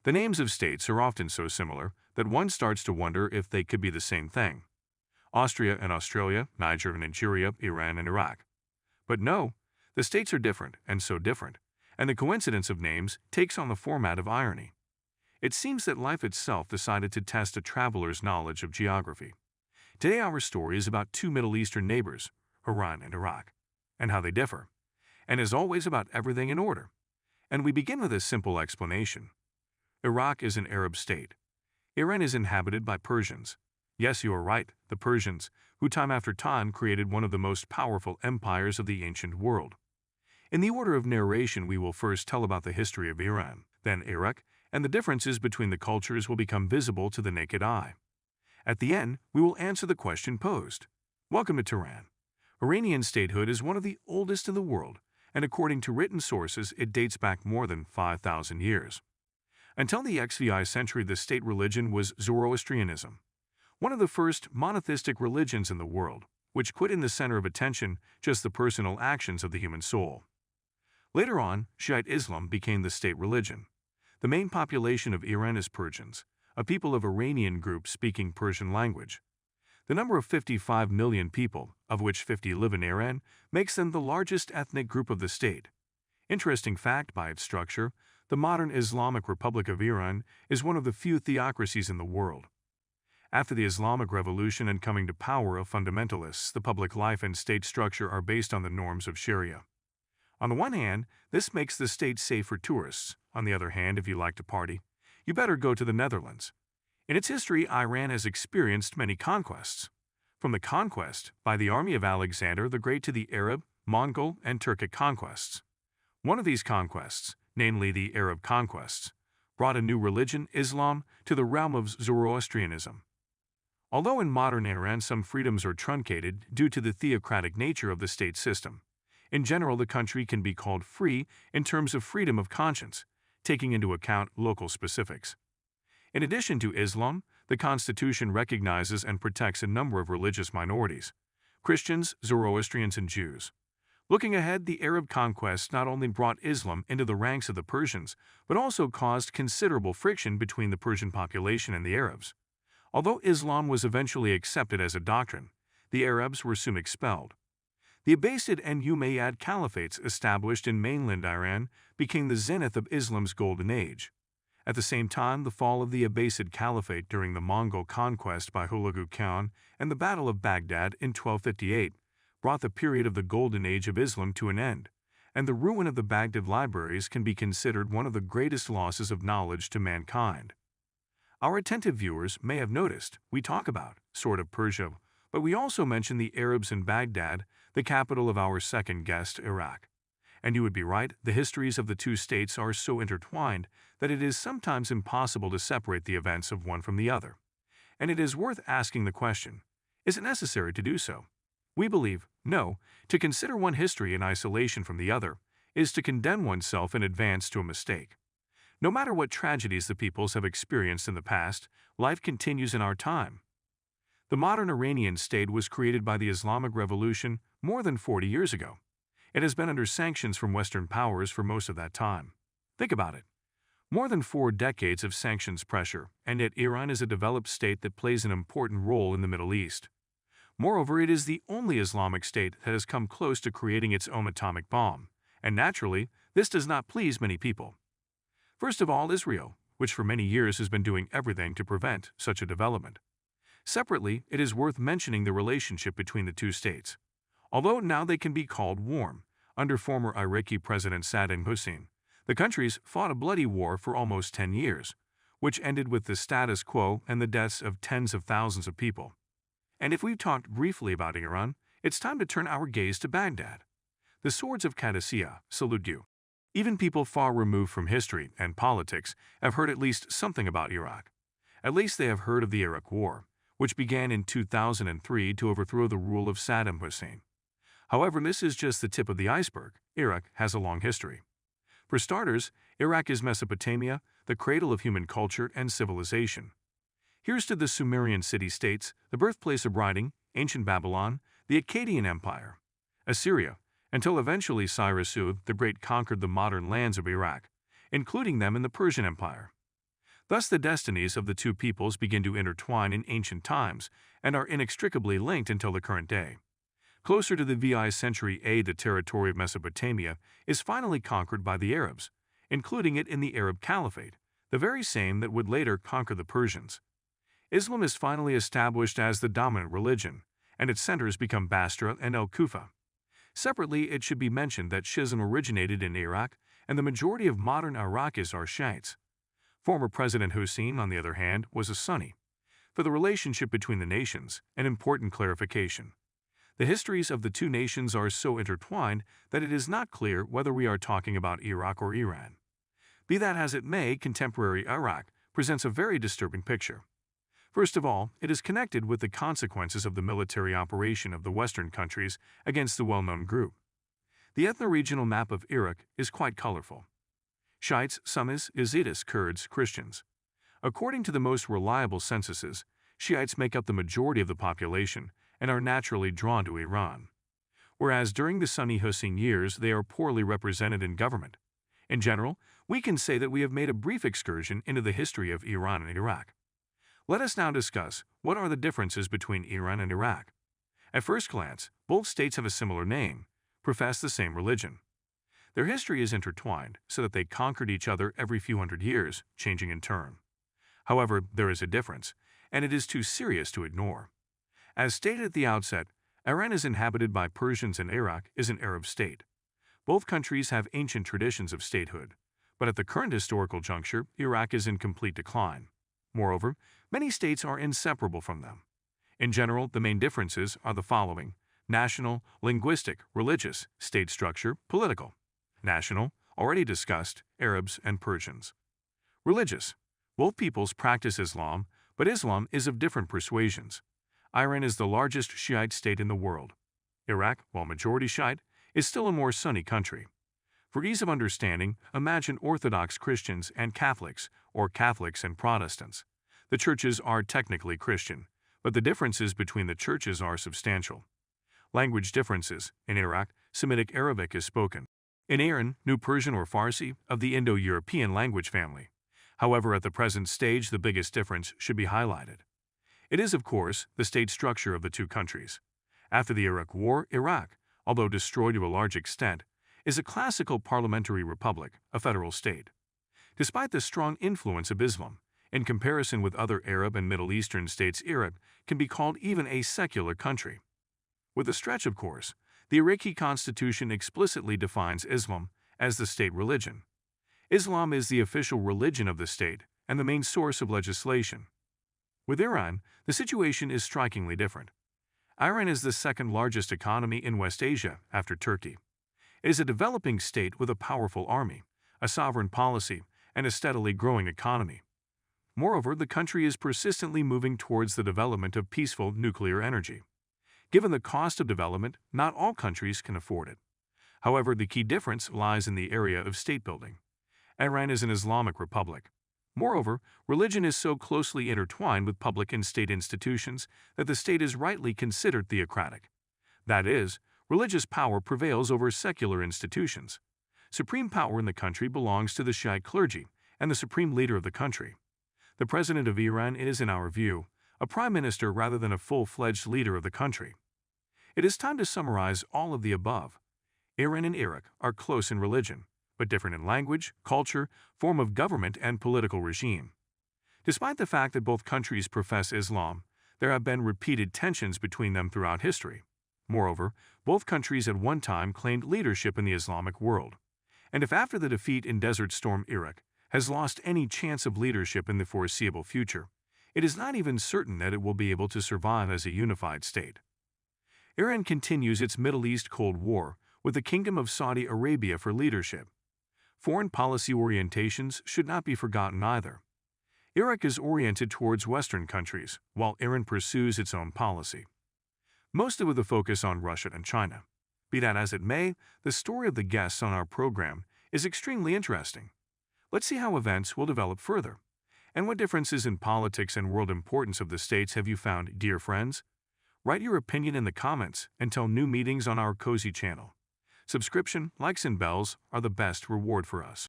The names of states are often so similar that one starts to wonder if they could be the same thing. Austria and Australia, Niger and Nigeria, Iran and Iraq. But no, the states are different and so different, and the coincidence of names takes on the format of irony. It seems that life itself decided to test a traveler's knowledge of geography. Today our story is about two Middle Eastern neighbors, Iran and Iraq, and how they differ, and is always about everything in order. And we begin with a simple explanation. Iraq is an Arab state. Iran is inhabited by Persians. Yes, you are right, the Persians, who time after time created one of the most powerful empires of the ancient world. In the order of narration, we will first tell about the history of Iran, then Iraq, and the differences between the cultures will become visible to the naked eye. At the end, we will answer the question posed. Welcome to Tehran. Iranian statehood is one of the oldest in the world, and according to written sources, it dates back more than 5,000 years. Until the XVI century, the state religion was Zoroastrianism, one of the first monotheistic religions in the world, which put in the center of attention just the personal actions of the human soul. Later on, Shiite Islam became the state religion. The main population of Iran is Persians, a people of Iranian group speaking Persian language. The number of 55 million people, of which 50 live in Iran, makes them the largest ethnic group of the state. Interesting fact by its structure, the modern Islamic Republic of Iran is one of the few theocracies in the world. After the Islamic Revolution and coming to power of fundamentalists, the public life and state structure are based on the norms of Sharia. On the one hand, this makes the state safe for tourists. On the other hand, if you like to party, you better go to the Netherlands. In its history, Iran has experienced many conquests. From the conquest by the army of Alexander the Great to the Arab, Mongol, and Turkic conquests. One of these conquests, namely the Arab conquests, brought a new religion, Islam, to the realm of Zoroastrianism. Although in modern Iran some freedoms are truncated due to the theocratic nature of the state system, in general the country can be called free in terms of freedom of conscience, taking into account local specifics. In addition to Islam, the Constitution recognizes and protects a number of religious minorities: Christians, Zoroastrians, and Jews. Looking ahead, the Arab conquest not only brought Islam into the ranks of the Persians, but also caused considerable friction between the Persian population and the Arabs. Although Islam was eventually accepted as a doctrine, the Arabs were soon expelled. The Abbasid and Umayyad caliphates established in mainland Iran became the zenith of Islam's golden age. At the same time, the fall of the Abbasid Caliphate during the Mongol conquest by Hulagu Khan and the Battle of Baghdad in 1258 brought the period of the golden age of Islam to an end, and the ruin of the Baghdad libraries can be considered one of the greatest losses of knowledge to mankind. Our attentive viewers may have noticed we talk about, sort of, Persia, but we also mention the Arabs in Baghdad, the capital of our second guest, Iraq. And you would be right, the histories of the two states are so intertwined that it is sometimes impossible to separate the events of one from the other. And it is worth asking the question, is it necessary to do so? We believe, no, to consider one history in isolation from the other is to condemn oneself in advance to a mistake. No matter what tragedies the peoples have experienced in the past, life continues in our time. The modern Iranian state was created by the Islamic Revolution more than 40 years ago. It has been under sanctions from Western powers for most of that time. Think about it. More than 4 decades of sanctions pressure, and yet Iran is a developed state that plays an important role in the Middle East. Moreover, it is the only Islamic state that has come close to creating its own atomic bomb, and naturally, this does not please many people. First of all, Israel, which for many years has been doing everything to prevent such a development. Separately, it is worth mentioning the relationship between the two states. Although now they can be called warm, under former Iraqi President Saddam Hussein, the countries fought a bloody war for almost 10 years, which ended with the status quo and the deaths of tens of thousands of people. And if we've talked briefly about Iran, it's time to turn our gaze to Baghdad. The swords of Qadisiyah salute you. Even people far removed from history and politics have heard at least something about Iraq. At least they have heard of the Iraq War, which began in 2003 to overthrow the rule of Saddam Hussein. However, this is just the tip of the iceberg. Iraq has a long history. For starters, Iraq is Mesopotamia, the cradle of human culture and civilization. Here's to the Sumerian city-states, the birthplace of writing, ancient Babylon, the Akkadian Empire, Assyria, until eventually Cyrus the Great conquered the modern lands of Iraq, including them in the Persian Empire. Thus, the destinies of the two peoples begin to intertwine in ancient times and are inextricably linked until the current day. Closer to the VI century AD, the territory of Mesopotamia is finally conquered by the Arabs, including it in the Arab Caliphate, the very same that would later conquer the Persians. Islam is finally established as the dominant religion, and its centers become Basra and El-Kufa. Separately, it should be mentioned that Shiism originated in Iraq, and the majority of modern Iraqis are Shiites. Former President Hussein, on the other hand, was a Sunni. For the relationship between the nations, an important clarification. The histories of the two nations are so intertwined that it is not clear whether we are talking about Iraq or Iran. Be that as it may, contemporary Iraq presents a very disturbing picture. First of all, it is connected with the consequences of the military operation of the Western countries against the well-known group. The ethno-regional map of Iraq is quite colorful. Shiites, Sunnis, Yazidis, Kurds, Christians. According to the most reliable censuses, Shiites make up the majority of the population and are naturally drawn to Iran. Whereas during the Sunni Hussein years they are poorly represented in government. In general, we can say that we have made a brief excursion into the history of Iran and Iraq. Let us now discuss what are the differences between Iran and Iraq. At first glance, both states have a similar name, profess the same religion. Their history is intertwined so that they conquered each other every few hundred years, changing in turn. However, there is a difference, and it is too serious to ignore. As stated at the outset, Iran is inhabited by Persians and Iraq is an Arab state. Both countries have ancient traditions of statehood, but at the current historical juncture, Iraq is in complete decline. Moreover, many states are inseparable from them. In general, the main differences are the following: national, linguistic, religious, state structure, political. National, already discussed, Arabs and Persians. Religious, both peoples practice Islam, but Islam is of different persuasions. Iran is the largest Shiite state in the world. Iraq, while majority Shiite, is still a more Sunni country. For ease of understanding, imagine Orthodox Christians and Catholics, or Catholics and Protestants. The churches are technically Christian, but the differences between the churches are substantial. Language differences. In Iraq, Semitic Arabic is spoken. In Iran, New Persian or Farsi, of the Indo-European language family. However, at the present stage, the biggest difference should be highlighted. It is, of course, the state structure of the two countries. After the Iraq War, Iraq, although destroyed to a large extent, is a classical parliamentary republic, a federal state. Despite the strong influence of Islam, in comparison with other Arab and Middle Eastern states, Iraq can be called even a secular country. With a stretch, of course, the Iraqi constitution explicitly defines Islam as the state religion. Islam is the official religion of the state and the main source of legislation. With Iran, the situation is strikingly different. Iran is the second largest economy in West Asia after Turkey. It is a developing state with a powerful army, a sovereign policy, and a steadily growing economy. Moreover, the country is persistently moving towards the development of peaceful nuclear energy. Given the cost of development, not all countries can afford it. However, the key difference lies in the area of state building. Iran is an Islamic republic. Moreover, religion is so closely intertwined with public and state institutions that the state is rightly considered theocratic. That is, religious power prevails over secular institutions. Supreme power in the country belongs to the Shiite clergy and the supreme leader of the country. The president of Iran is, in our view, a prime minister rather than a full-fledged leader of the country. It is time to summarize all of the above. Iran and Iraq are close in religion, but different in language, culture, form of government, and political regime. Despite the fact that both countries profess Islam, there have been repeated tensions between them throughout history. Moreover, both countries at one time claimed leadership in the Islamic world. And if after the defeat in Desert Storm Iraq has lost any chance of leadership in the foreseeable future, it is not even certain that it will be able to survive as a unified state. Iran continues its Middle East Cold War with the Kingdom of Saudi Arabia for leadership. Foreign policy orientations should not be forgotten either. Iraq is oriented towards Western countries, while Iran pursues its own policy. Most with a focus on Russia and China. Be that as it may, the story of the guests on our program is extremely interesting. Let's see how events will develop further. And what differences in politics and world importance of the states have you found, dear friends? Write your opinion in the comments until new meetings on our cozy channel. Subscription, likes, and bells are the best reward for us.